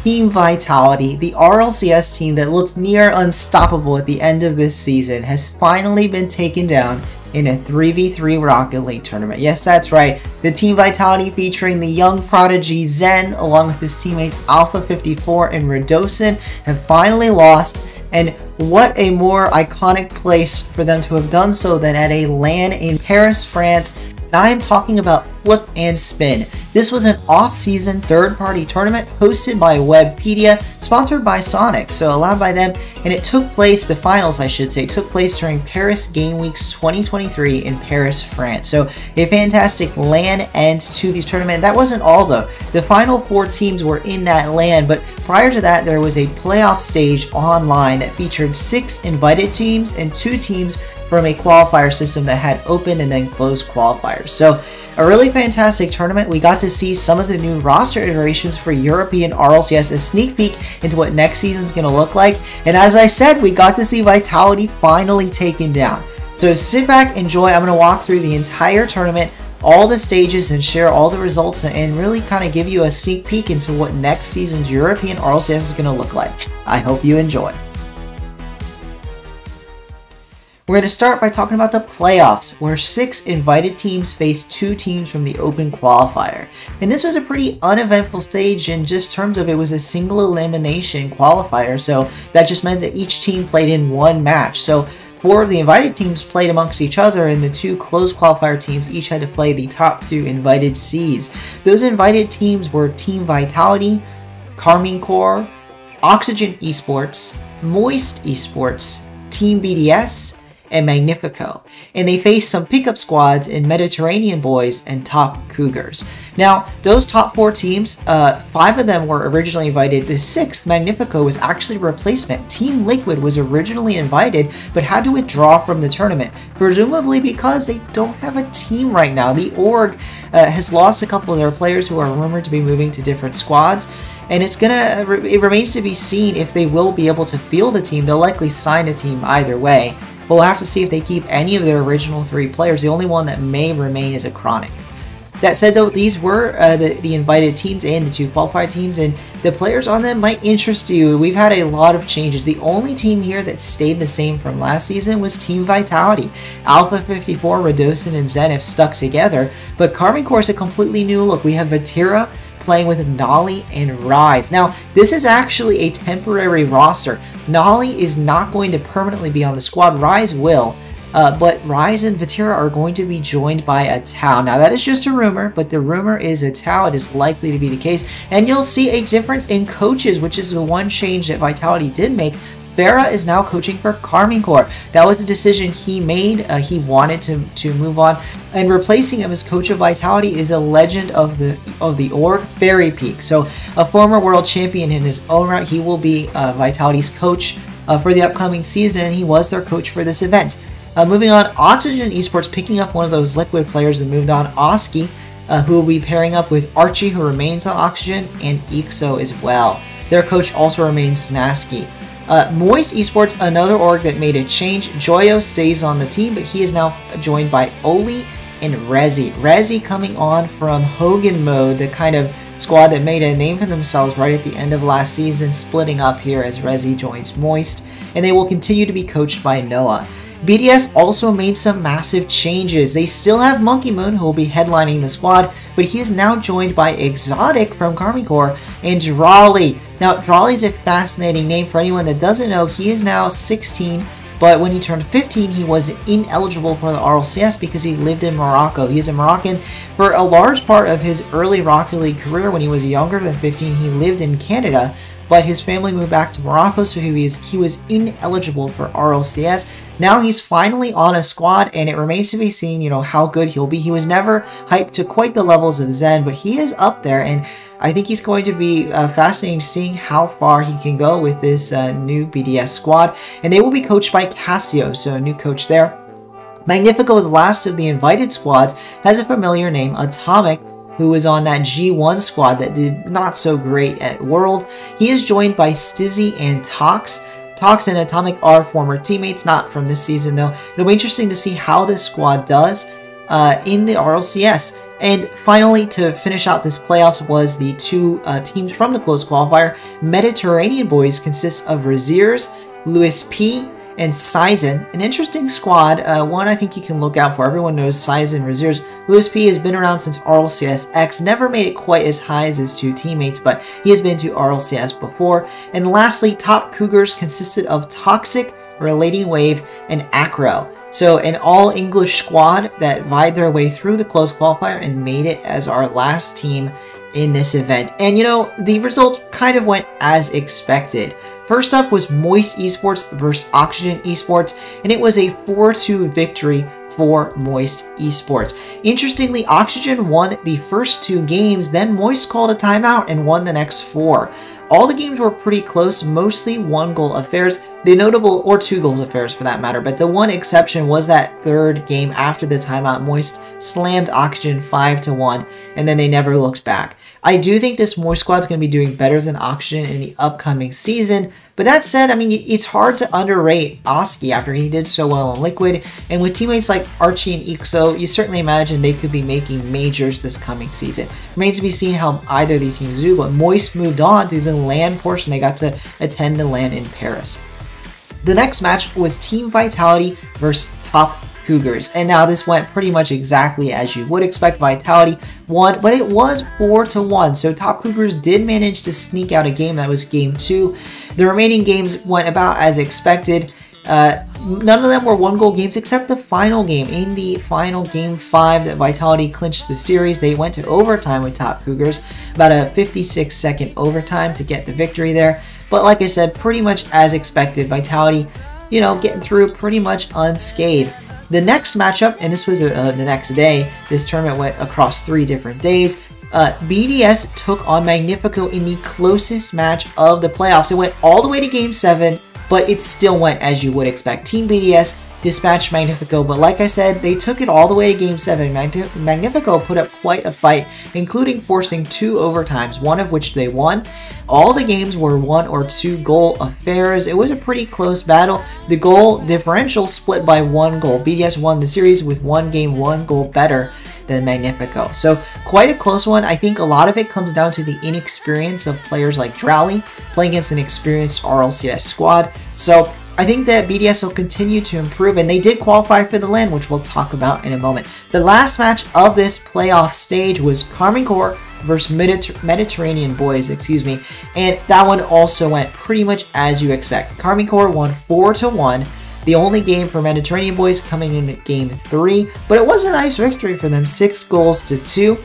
Team Vitality, the RLCS team that looked near unstoppable at the end of this season, has finally been taken down in a 3v3 Rocket League tournament. Yes, that's right. The Team Vitality featuring the young prodigy Zen along with his teammates Alpha 54 and Redosin have finally lost, and what a more iconic place for them to have done so than at a LAN in Paris, France. Now I am talking about Flip and Spin. This was an off-season third-party tournament hosted by Webpedia, sponsored by Sonic, so allowed by them, and it took place, the finals I should say, took place during Paris Game Weeks 2023 in Paris, France. So a fantastic LAN end to this tournament. That wasn't all though. The final 4 teams were in that LAN, but prior to that there was a playoff stage online that featured 6 invited teams and 2 teams from a qualifier system that had open and then closed qualifiers. So a really fantastic tournament. We got to see some of the new roster iterations for European RLCS, a sneak peek into what next season is going to look like. And as I said, we got to see Vitality finally taken down. So sit back, enjoy. I'm going to walk through the entire tournament, all the stages, and share all the results and really kind of give you a sneak peek into what next season's European RLCS is going to look like. I hope you enjoy. We're going to start by talking about the playoffs, where 6 invited teams faced 2 teams from the open qualifier. And this was a pretty uneventful stage in just terms of it was a single elimination qualifier, so that just meant that each team played in 1 match. So 4 of the invited teams played amongst each other, and the 2 closed qualifier teams each had to play the top 2 invited seeds. Those invited teams were Team Vitality, Carmine Corps, Oxygen Esports, Moist Esports, Team BDS, and Magnifico, and they faced some pickup squads in Mediterranean Boys and Top Cougars. Now, those top 4 teams, 5 of them were originally invited. The 6th, Magnifico, was actually a replacement. Team Liquid was originally invited, but had to withdraw from the tournament, presumably because they don't have a team right now. The org has lost a couple of their players who are rumored to be moving to different squads, and it remains to be seen if they will be able to field a team. They'll likely sign a team either way. But we'll have to see if they keep any of their original 3 players. The only one that may remain is a Chronic. That said though, these were the invited teams and the 2 qualified teams, and the players on them might interest you. We've had a lot of changes. The only team here that stayed the same from last season was Team Vitality. Alpha 54, Redosin, and Zen have stuck together, but Carmine Corps is a completely new look. We have Vatira playing with Nolly and Rise. Now, this is actually a temporary roster. Nolly is not going to permanently be on the squad. Rise will, but Rise and Vatira are going to be joined by a Tau. Now, that is just a rumor, but the rumor is a Tau. It is likely to be the case, and you'll see a difference in coaches, which is the one change that Vitality did make. Farah is now coaching for Carmine Corps. That was the decision he made. He wanted to move on, and replacing him as coach of Vitality is a legend of the org, Fairy Peak. So a former world champion in his own right. He will be Vitality's coach for the upcoming season, and he was their coach for this event. Moving on, Oxygen Esports picking up one of those Liquid players and moved on, Oski, who will be pairing up with Archie, who remains on Oxygen, and Ixo as well. Their coach also remains Snasky. Moist Esports, another org that made a change. Joyo stays on the team, but he is now joined by Oli and Rezi. Rezi coming on from Hogan Mode, the kind of squad that made a name for themselves right at the end of last season, splitting up here as Rezi joins Moist, and they will continue to be coached by Noah. BDS also made some massive changes. They still have Monkey Moon, who will be headlining the squad, but he is now joined by Exotic from Carmine Corps and Drawley. Now, Drawley is a fascinating name. For anyone that doesn't know, he is now 16, but when he turned 15, he was ineligible for the RLCS because he lived in Morocco. He is a Moroccan. For a large part of his early Rocket League career, when he was younger than 15, he lived in Canada, but his family moved back to Morocco, so he was ineligible for RLCS. Now he's finally on a squad, and it remains to be seen, how good he'll be. He was never hyped to quite the levels of Zen, but he is up there, and I think he's going to be fascinating seeing how far he can go with this new BDS squad. And they will be coached by Casio, so a new coach there. Magnifico, the last of the invited squads, has a familiar name, Atomic, who was on that G1 squad that did not so great at World. He is joined by Stizzy and Tox. Tox and Atomic are former teammates, not from this season though. It'll be interesting to see how this squad does in the RLCS. And finally, to finish out this playoffs was the two teams from the closed qualifier. Mediterranean boys consists of Raziers, Louis P, and Sizen. An interesting squad, one I think you can look out for. Everyone knows Sizen, Raziers. Louis P has been around since RLCS X, never made it quite as high as his two teammates, but he has been to RLCS before. And lastly, Top Cougars consisted of Toxic, Relating Wave, and Acro. So an all-English squad that vied their way through the closed qualifier and made it as our last team in this event. And you know, the results kind of went as expected. First up was Moist Esports versus Oxygen Esports, and it was a 4-2 victory for Moist Esports. Interestingly, Oxygen won the first 2 games, then Moist called a timeout and won the next 4. All the games were pretty close, mostly 1-goal affairs. The notable, or 2-goal affairs for that matter, but the one exception was that third game after the timeout. Moist slammed Oxygen 5-1, and then they never looked back. I do think this Moist squad is going to be doing better than Oxygen in the upcoming season, but that said, I mean, it's hard to underrate Oski after he did so well in Liquid, and with teammates like Archie and Ixo, you certainly imagine they could be making majors this coming season. Remains to be seen how either of these teams do, but Moist moved on to the LAN portion. They got to attend the LAN in Paris. The next match was Team Vitality versus Top Cougars, and now this went pretty much exactly as you would expect. Vitality won, but it was 4-1, so Top Cougars did manage to sneak out a game. That was game 2. The remaining games went about as expected. None of them were 1-goal games except the final game. In the final game 5 that Vitality clinched the series, they went to overtime with Top Cougars, about a 56-second overtime to get the victory there. But like I said, pretty much as expected, Vitality, you know, getting through pretty much unscathed. The next matchup, and this was the next day, this tournament went across 3 different days. BDS took on Magnifico in the closest match of the playoffs. It went all the way to Game 7, but it still went as you would expect. Team BDS dispatched Magnifico, but like I said, they took it all the way to Game 7. Magnifico put up quite a fight, including forcing 2 overtimes, one of which they won. All the games were 1 or 2 goal affairs. It was a pretty close battle. The goal differential split by 1 goal. BDS won the series with 1 game, 1 goal better than Magnifico. So quite a close one. I think a lot of it comes down to the inexperience of players like Drowley playing against an experienced RLCS squad. So I think that BDS will continue to improve, and they did qualify for the LAN, which we'll talk about in a moment. The last match of this playoff stage was Karmine Corp versus Mediterranean boys, and that one also went pretty much as you expect. Karmine Corp won 4-1. The only game for Mediterranean boys coming in at game 3, but it was a nice victory for them, 6-2.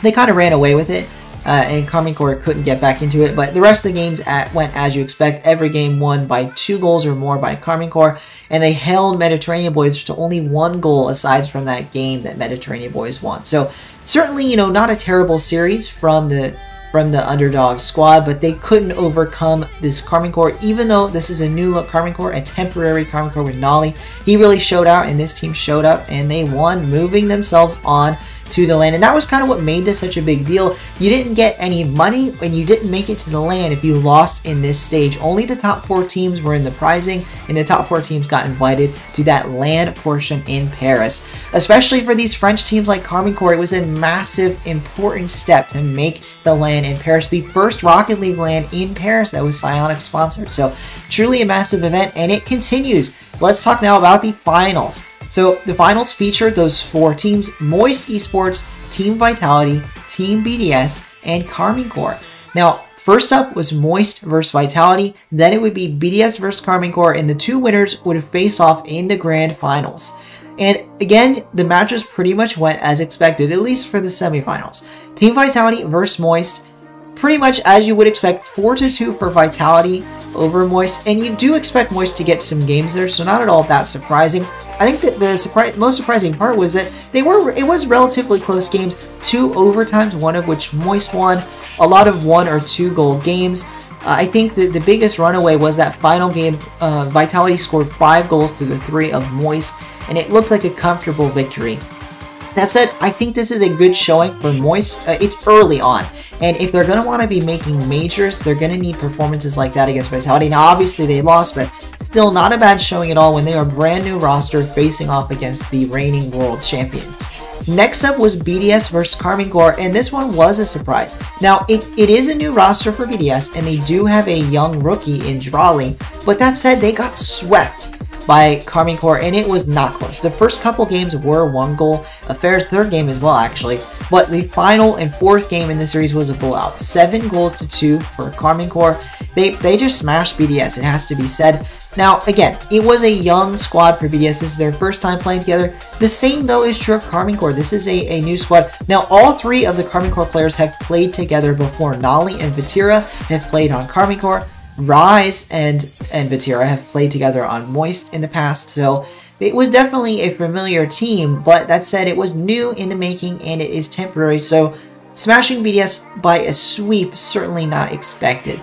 They kind of ran away with it. And Karmine Corp couldn't get back into it, but the rest of the games went as you expect. Every game won by 2 goals or more by Karmine Corp, and they held Mediterranean boys to only 1 goal aside from that game that Mediterranean boys won. So certainly, you know, not a terrible series from the underdog squad, but they couldn't overcome this Karmine Corp, even though this is a new look Karmine Corp, a temporary Karmine Corp with Nolly. He really showed out, and this team showed up, and they won, moving themselves on to the LAN, and that was kind of what made this such a big deal. You didn't get any money when you didn't make it to the LAN if you lost in this stage. Only the top 4 teams were in the prizing, and the top 4 teams got invited to that LAN portion in Paris. Especially for these French teams like Karmine Corp, it was a massive, important step to make the LAN in Paris, the first Rocket League LAN in Paris that was Psyonix sponsored. So truly a massive event, and it continues. Let's talk now about the finals. So the finals featured those 4 teams: Moist Esports, Team Vitality, Team BDS, and Karmine Corp. Now, first up was Moist versus Vitality, then it would be BDS versus Karmine Corp, and the 2 winners would face off in the grand finals. And again, the matches pretty much went as expected, at least for the semifinals. Team Vitality versus Moist, pretty much as you would expect, 4-2 for Vitality over Moist, and you do expect Moist to get some games there, so not at all that surprising. I think that the most surprising part was that it was relatively close games, 2 overtimes, one of which Moist won, a lot of 1 or 2 goal games. I think that the biggest runaway was that final game. Vitality scored 5 goals to the 3 of Moist, and it looked like a comfortable victory. That said, I think this is a good showing for Moist. It's early on, and if they're going to want to be making majors, they're going to need performances like that against Vitality. Now, obviously, they lost, but still not a bad showing at all when they are a brand new roster facing off against the reigning world champions. Next up was BDS versus Karmine Corp, and this one was a surprise. Now, it is a new roster for BDS, and they do have a young rookie in Drawley, but that said, they got swept by Karmine Corp, and it was not close. The first couple games were 1 goal, Affair's third game as well, actually, but the final and fourth game in the series was a blowout. 7 goals to 2 for Karmine Corp. They just smashed BDS, it has to be said. Now, again, it was a young squad for BDS. This is their first time playing together. The same, though, is true of Karmine Corp. This is a new squad. Now, all 3 of the Karmine Corp players have played together before. Nolly and Vatira have played on Karmine Corp. Rise and Vatira have played together on Moist in the past, so it was definitely a familiar team, but that said, it was new in the making and it is temporary, so smashing BDS by a sweep, certainly not expected.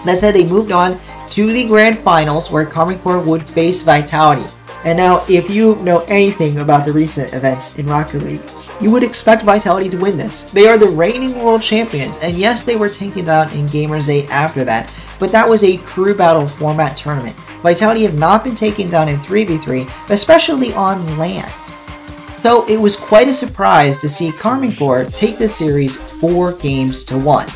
That said, they moved on to the grand finals where Karmine Corp would face Vitality. And now, if you know anything about the recent events in Rocket League, you would expect Vitality to win this. They are the reigning world champions, and yes, they were taken down in Gamers 8 after that, but that was a crew battle format tournament. Vitality have not been taken down in 3v3, especially on LAN. So it was quite a surprise to see Karmine Corp take the series 4 games to 1.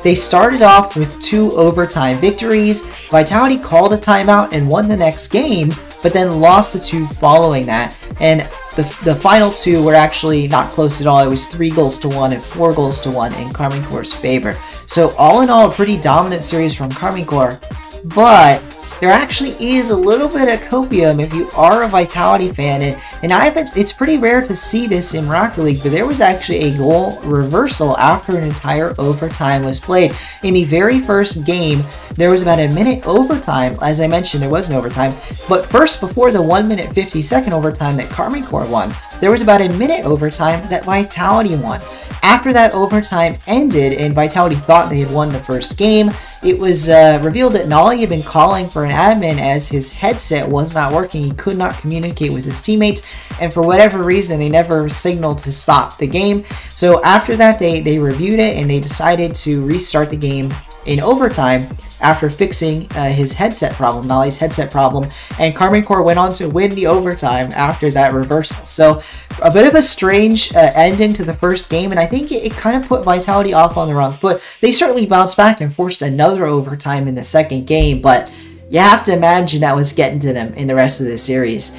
They started off with 2 overtime victories. Vitality called a timeout and won the next game, but then lost the 2 following that. And the final 2 were actually not close at all. It was 3 goals to 1 and 4 goals to 1 in Karmine Corp's favor. So all in all, a pretty dominant series from Karmine Corp. But there actually is a little bit of copium if you are a Vitality fan, and it's pretty rare to see this in Rocket League, but there was actually a goal reversal after an entire overtime was played. In the very first game, there was about a minute overtime. As I mentioned, there was an overtime, but first, before the 1 minute 50-second overtime that Karmine Corp won, there was about a minute overtime that Vitality won. After that overtime ended and Vitality thought they had won the first game, it was revealed that Nolly had been calling for an admin as his headset was not working. He could not communicate with his teammates, and for whatever reason, they never signaled to stop the game. So after that, they reviewed it and they decided to restart the game in overtime after fixing his headset problem, Nolly's headset problem, and Karmine Corp went on to win the overtime after that reversal. So a bit of a strange ending to the first game, and I think it kind of put Vitality off on the wrong foot. They certainly bounced back and forced another overtime in the second game, but you have to imagine that was getting to them in the rest of the series.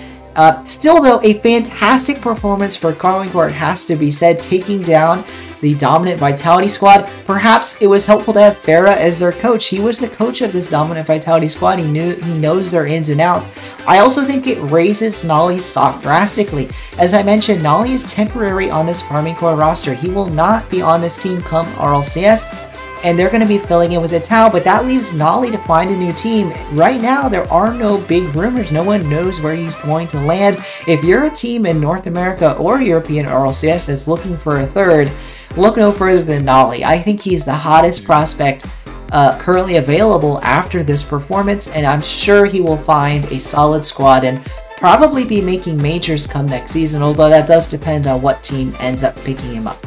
Still, though, a fantastic performance for Karmine Corp has to be said, taking down the dominant Vitality squad. Perhaps it was helpful to have Farah as their coach. He was the coach of this dominant Vitality squad. He knows their ins and outs. I also think it raises Nolly's stock drastically. As I mentioned, Nolly is temporary on this Karmine Corp roster. He will not be on this team come RLCS, and they're going to be filling in with a Tau, but that leaves Nolly to find a new team. Right now, there are no big rumors. No one knows where he's going to land. If you're a team in North America or European RLCS that's looking for a third, look no further than Nolly. I think he's the hottest prospect currently available after this performance, and I'm sure he will find a solid squad and probably be making majors come next season, although that does depend on what team ends up picking him up.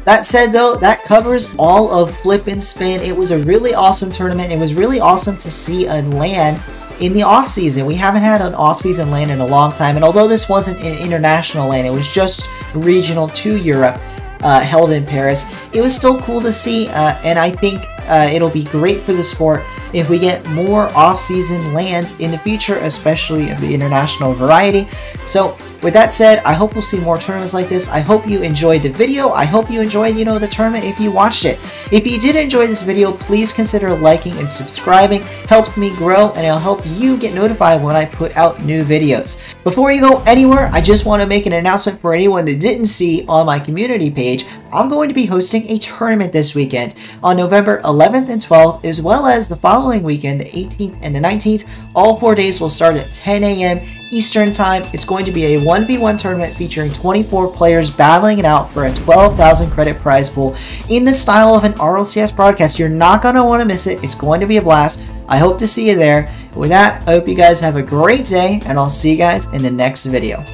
That said, though, that covers all of Flip and Spin. It was a really awesome tournament. It was really awesome to see a LAN in the off-season. We haven't had an off-season LAN in a long time, and although this wasn't an international LAN, it was just regional to Europe, held in Paris, it was still cool to see, and I think it'll be great for the sport if we get more off-season LANs in the future, especially of the international variety. So with that said, I hope we'll see more tournaments like this. I hope you enjoyed the video. I hope you enjoyed, the tournament if you watched it. If you did enjoy this video, please consider liking and subscribing. Helps me grow, and it'll help you get notified when I put out new videos. Before you go anywhere, I just want to make an announcement for anyone that didn't see on my community page. I'm going to be hosting a tournament this weekend on November 11th and 12th, as well as the following weekend, the 18th and the 19th. All 4 days will start at 10 a.m. Eastern Time. It's going to be a 1v1 tournament featuring 24 players battling it out for a 12,000 credit prize pool in the style of an RLCS broadcast. You're not going to want to miss it. It's going to be a blast. I hope to see you there. With that, I hope you guys have a great day, and I'll see you guys in the next video.